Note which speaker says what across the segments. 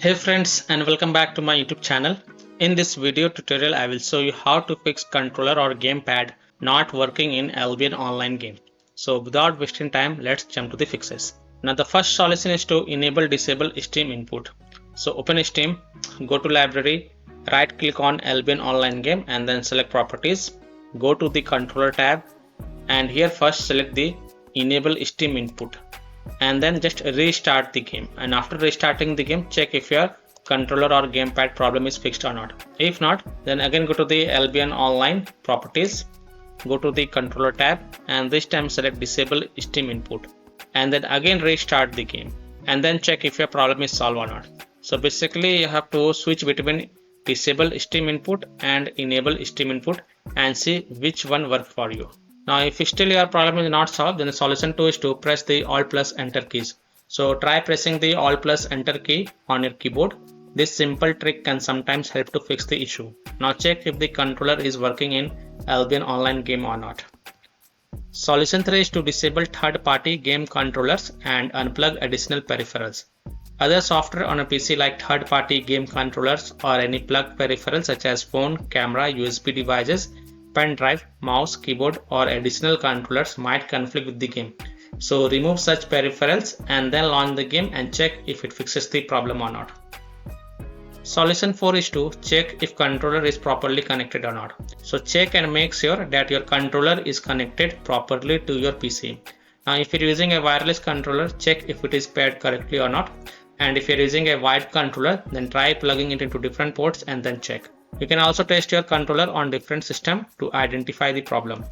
Speaker 1: Hey friends, and welcome back to my YouTube channel. In this video tutorial I will show you how to fix controller or gamepad not working in Albion Online game. So without wasting time, let's jump to the fixes. Now the first solution is to enable disable Steam input. So open Steam, go to library, right click on Albion Online game and then select properties. Go to the controller tab and here first select the enable Steam input. And then just restart the game, and after restarting the game check if your controller or gamepad problem is fixed or not. If not, then again go to the Albion Online properties, go to the controller tab and this time select disable Steam input and then again restart the game and then check if your problem is solved or not. So basically you have to switch between disable Steam input and enable Steam input and see which one works for you. Now if still your problem is not solved, then the solution 2 is to press the Alt plus Enter keys. So try pressing the Alt plus Enter key on your keyboard. This simple trick can sometimes help to fix the issue. Now check if the controller is working in Albion Online game or not. Solution 3 is to disable third-party game controllers and unplug additional peripherals. Other software on a PC like third-party game controllers or any plug peripherals such as phone, camera, USB devices, pen drive, mouse, keyboard or additional controllers might conflict with the game. So remove such peripherals and then launch the game and check if it fixes the problem or not. Solution 4 is to check if controller is properly connected or not. So check and make sure that your controller is connected properly to your PC. Now if you're using a wireless controller, check if it is paired correctly or not. And if you're using a wired controller, then try plugging it into different ports and then check. You can also test your controller on different systems to identify the problem.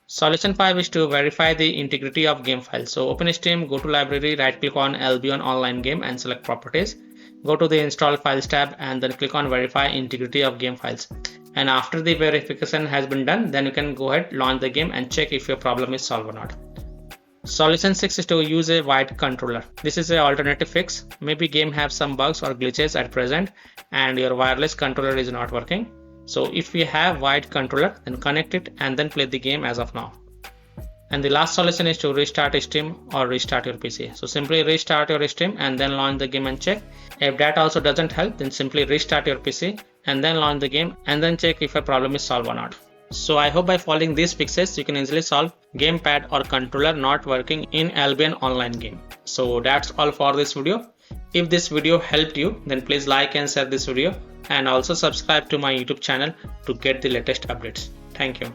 Speaker 1: Solution 5 is to verify the integrity of game files. So open Steam, go to library, right click on Albion Online game and select properties. Go to the install files tab and then click on verify integrity of game files. And after the verification has been done, then you can go ahead, launch the game and check if your problem is solved or not. Solution 6 is to use a wired controller. This is an alternative fix. Maybe game have some bugs or glitches at present and your wireless controller is not working. So if you have wired controller, then connect it and then play the game as of now. And the last solution is to restart Steam or restart your PC. So simply restart your Steam and then launch the game and check. If that also doesn't help, then simply restart your PC and then launch the game and then check if a problem is solved or not. So I hope by following these fixes you can easily solve gamepad or controller not working in Albion Online game. So that's all for this video. If this video helped you, then please like and share this video and also subscribe to my YouTube channel to get the latest updates. Thank you.